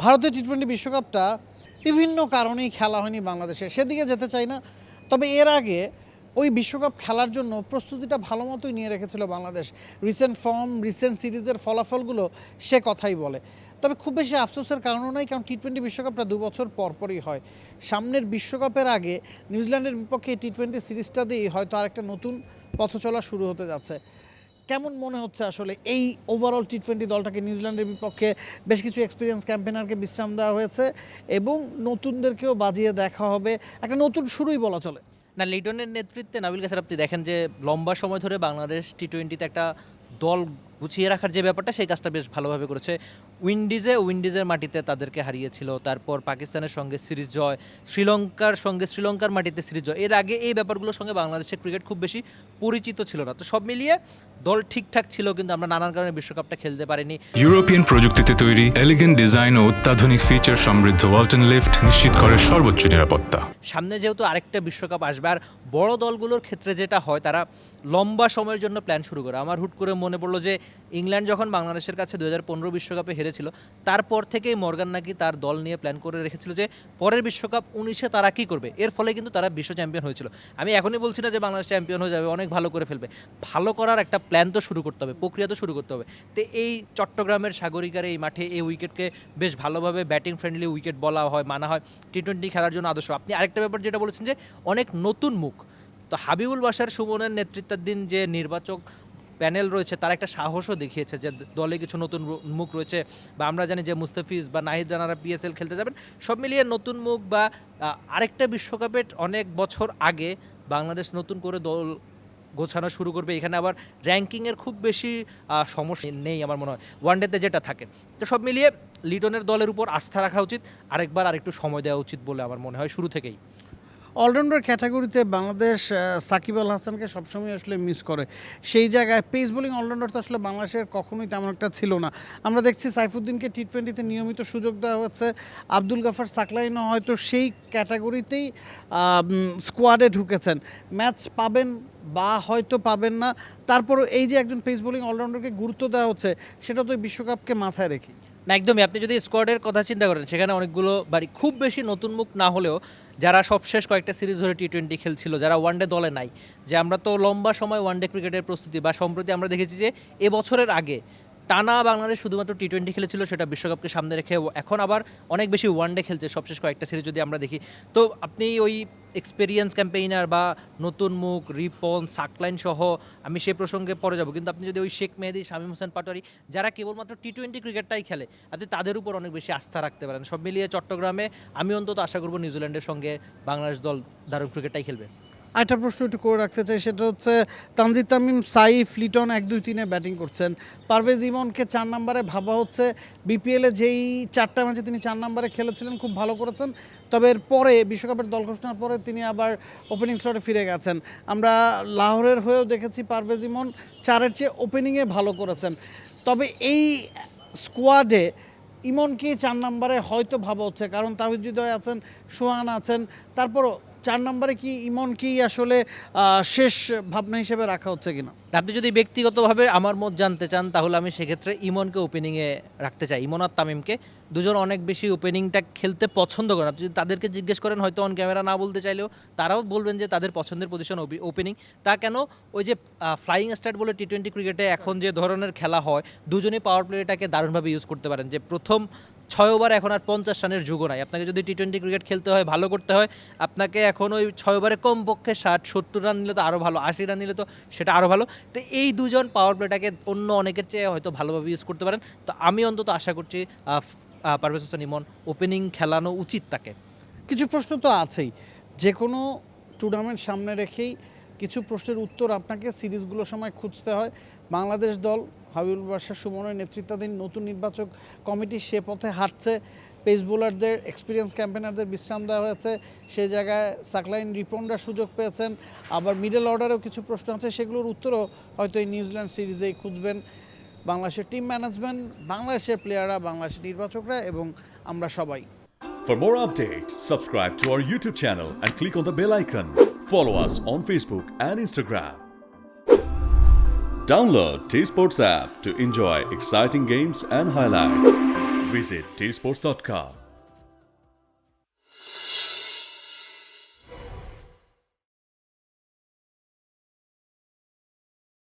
ভারতের টি-20 বিশ্বকাপটা বিভিন্ন কারণেই খেলা হয়নি বাংলাদেশে, সেদিকে যেতে চাই না। তবে এর আগে ওই বিশ্বকাপ খেলার জন্য প্রস্তুতিটা ভালো মতোই নিয়ে রেখেছিল বাংলাদেশ। রিসেন্ট ফর্ম, রিসেন্ট সিরিজের ফলাফলগুলো সে কথাই বলে। তবে খুব বেশি আফসোসের কারণও নাই, কারণ টি-20 বিশ্বকাপটা 2 বছর পরপরই হয়। সামনের বিশ্বকাপের আগে নিউজিল্যান্ডের বিপক্ষে টি-20 সিরিজটা দিয়েই হয়তো আরেকটা নতুন পথ চলা শুরু হতে যাচ্ছে। কেমন মনে হচ্ছে আসলে এই ওভারঅল টি-20 দলটাকে? নিউজিল্যান্ডের বিপক্ষে বেশ কিছু এক্সপিরিয়েন্স ক্যাম্পেনারকে বিশ্রাম দেওয়া হয়েছে এবং নতুনদেরকেও বাজিয়ে দেখা হবে, একটা নতুন শুরুই বলা চলে। না, লিটনের নেতৃত্বে নাবিল কাসার আপনি দেখেন যে লম্বা সময় ধরে বাংলাদেশ টি-20তে একটা দল গুছিয়ে রাখার যে ব্যাপারটা, সেই কাজটা বেশ ভালোভাবে করেছে। উইন্ডিজের মাটিতে তাদেরকে হারিয়েছিল, তারপর পাকিস্তানের সঙ্গে সিরিজ জয়, শ্রীলঙ্কার মাটিতে সিরিজ জয়। এর আগে এই ব্যাপারগুলোর সঙ্গে বাংলাদেশের ক্রিকেট খুব বেশি পরিচিত ছিল না। তো সব মিলিয়ে দল ঠিকঠাক ছিল, কিন্তু আমরা নানান কারণে বিশ্বকাপটা খেলতে পারিনি। ইউরোপিয়ান প্রযুক্তিতে তৈরি এলিগেন্ট ডিজাইন ও অত্যাধুনিক ফিচার সমৃদ্ধ ওয়ালটন লিফট নিশ্চিত করে সর্বোচ্চ নিরাপত্তা। সামনে যেহেতু আরেকটা বিশ্বকাপ আসবে, আর বড় দলগুলোর ক্ষেত্রে যেটা হয়, তারা লম্বা সময়ের জন্য প্ল্যান শুরু করে। আমার হুট করে মনে পড়লো যে ইংল্যান্ড যখন বাংলাদেশের কাছে 2015 বিশ্বকাপে হেরেছিল, তারপর থেকেই মর্গান নাকি তার দল নিয়ে প্ল্যান করে রেখেছিল যে পরের বিশ্বকাপ 19-এ তারা কী করবে। এর ফলে কিন্তু তারা বিশ্ব চ্যাম্পিয়ন হয়েছিল। আমি এখনই বলছি না যে বাংলাদেশ চ্যাম্পিয়ন হয়ে যাবে, অনেক ভালো করে ফেলবে। ভালো করার একটা প্ল্যান তো শুরু করতে হবে, প্রক্রিয়া তো শুরু করতে হবে। তো এই চট্টগ্রামের সাগরিকার এই মাঠে এই উইকেটকে বেশ ভালোভাবে ব্যাটিং ফ্রেন্ডলি উইকেট বলা হয়, মানা হয়, টি-20 খেলার জন্য আদর্শ। আপনি আরেকটা ব্যাপার যেটা বলেছেন যে অনেক নতুন মুখ, তো হাবিবুল বাশার সুমনের নেতৃত্বাধীন যে নির্বাচক প্যানেল রয়েছে, তার একটা সাহসও দেখিয়েছে যে দলে কিছু নতুন মুখ রয়েছে। বা আমরা জানি যে মুস্তাফিজ বা নাহিদ রানারা পিএসএল খেলতে যাবেন। সব মিলিয়ে নতুন মুখ বা আরেকটা বিশ্বকাপের অনেক বছর আগে বাংলাদেশ নতুন করে দল গোছানো শুরু করবে। এখানে আবার র্যাঙ্কিংয়ের খুব বেশি সমস্যা নেই আমার মনে হয়, ওয়ানডেতে যেটা থাকে। তো সব মিলিয়ে লিটনের দলের উপর আস্থা রাখা উচিত, আরেকটু সময় দেওয়া উচিত বলে আমার মনে হয় শুরু থেকেই। অলরাউন্ডার ক্যাটাগরিতে বাংলাদেশ সাকিব আল হাসানকে সবসময় আসলে মিস করে। সেই জায়গায় পেস বোলিং অলরাউন্ডার তো আসলে বাংলাদেশের কখনোই তেমন একটা ছিল না। আমরা দেখছি সাইফুদ্দিনকে টি-20তে নিয়মিত সুযোগ দেওয়া হচ্ছে। আব্দুল গাফার সাকলাইনও হয়তো সেই ক্যাটাগরিতেই স্কোয়াডে ঢুকেছেন। ম্যাচ পাবেন বা হয়তো পাবেন না, তারপরও এই যে একজন পেস বোলিং অলরাউন্ডারকে গুরুত্ব দেওয়া হচ্ছে, সেটা তো এই বিশ্বকাপকে মাথায় রেখে না, একদমই। আপনি যদি স্কোয়াডের কথা চিন্তা করেন, সেখানে অনেকগুলো খুব বেশি নতুন মুখ না হলেও যারা সবশেষ কয়েকটা সিরিজ ধরে টি-20 খেলছিল, যারা ওয়ানডে দলে নাই, যে আমরা তো লম্বা সময় ওয়ানডে ক্রিকেটের প্রস্তুতি বা সম্প্রতি আমরা দেখেছি যে এবছরের আগে টানা বাংলাদেশ শুধুমাত্র টি-20 খেলেছিল, সেটা বিশ্বকাপকে সামনে রেখে। এখন আবার অনেক বেশি ওয়ানডে খেলছে সবশেষ কয়েকটা সিরিজ যদি আমরা দেখি। তো আপনি ওই এক্সপেরিয়েন্স ক্যাম্পেইনার বা নতুন মুখ রিপন সাকলাইন সহ, আমি সে প্রসঙ্গে পরে যাব, কিন্তু আপনি যদি ওই শেখ মেহেদী, শামীম হোসেন পাটোয়ারি, যারা কেবলমাত্র টি-20 ক্রিকেটটাই খেলে, আপনি তাদের উপর অনেক বেশি আস্থা রাখতে পারেন। সব মিলিয়ে চট্টগ্রামে আমি অন্তত আশা করব নিউজিল্যান্ডের সঙ্গে বাংলাদেশ দল দারুণ ক্রিকেটটাই খেলবে। আরেকটা প্রশ্ন একটু করে রাখতে চাই, সেটা হচ্ছে তানজিদ তামিম, সাইফ, লিটন 1-2-3-এ ব্যাটিং করছেন। পারভেজ ইমনকে 4 নম্বরে ভাবা হচ্ছে। বিপিএলে যেই 4টা ম্যাচে তিনি 4 নম্বরে খেলেছিলেন, খুব ভালো করেছেন। তবে এর পরে বিশ্বকাপের দল ঘোষণার পরে তিনি আবার ওপেনিং স্লটে ফিরে গেছেন। আমরা লাহোরের হয়েও দেখেছি পারভেজ ইমন 4-এর চেয়ে ওপেনিংয়ে ভালো করেছেন। তবে এই স্কোয়াডে ইমনকেই 4 নম্বরে হয়তো ভাবা হচ্ছে, কারণ তাহিদ হৃদয় আছেন, সোহান আছেন। তারপরও 4 নম্বরে কি ইমনকেই আসলে শেষ ভাবনা হিসেবে রাখা হচ্ছে কিনা? আপনি যদি ব্যক্তিগতভাবে আমার মত জানতে চান, তাহলে আমি সেক্ষেত্রে ইমনকে ওপেনিংয়ে রাখতে চাই। ইমন আর তামিমকে, দুজন অনেক বেশি ওপেনিংটা খেলতে পছন্দ করেন। আপনি যদি তাদেরকে জিজ্ঞেস করেন, হয়তো অন ক্যামেরা না বলতে চাইলেও তারাও বলবেন যে তাদের পছন্দের পজিশন ওপেনিং। তা কেন, ওই যে ফ্লাইং স্টার্ট বলে টি-20 ক্রিকেটে এখন যে ধরনের খেলা হয়, দুজনেই পাওয়ার প্লেটাকে দারুণভাবে ইউজ করতে পারেন। যে প্রথম 6 ওভার এখন আর 50 রানের যুগও নাই। আপনাকে যদি টি-20 ক্রিকেট খেলতে হয়, ভালো করতে হয়, আপনাকে এখন ওই 6 ওভারে কমপক্ষে 60-70 রান নিলে তো আরও ভালো, 80 রান নিলে তো সেটা আরও ভালো। তো এই দুজন পাওয়ার প্লেটাকে অন্য অনেকের চেয়ে হয়তো ভালোভাবে ইউজ করতে পারেন। তো আমি অন্তত আশা করছি পারভেজ হোসেন ইমন ওপেনিং খেলানো উচিত তাকে। কিছু প্রশ্ন তো আছেই, যে কোনো টুর্নামেন্ট সামনে রেখেই কিছু প্রশ্নের উত্তর আপনাকে সিরিজগুলোর সময় খুঁজতে হয়। বাংলাদেশ দল হাবিবুল বাশার সুমনের নেতৃত্বাধীন নতুন নির্বাচক কমিটি সে পথে হাঁটছে। পেস বোলারদের, এক্সপিরিয়েন্স ক্যাম্পেনারদের বিশ্রাম দেওয়া হয়েছে, সেই জায়গায় সাকলাইন, রিপনরা সুযোগ পেয়েছেন। আবার মিডল অর্ডারেও কিছু প্রশ্ন আছে, সেগুলোর উত্তরও হয়তো এই নিউজিল্যান্ড সিরিজেই খুঁজবেন বাংলাদেশের টিম ম্যানেজমেন্ট, বাংলাদেশের প্লেয়াররা, বাংলাদেশের নির্বাচকরা এবং আমরা সবাই। For more updates, subscribe to our YouTube channel and click on the bell icon. Follow us on Facebook and Instagram. Download T-Sports app to enjoy exciting games and highlights. Visit tsports.com.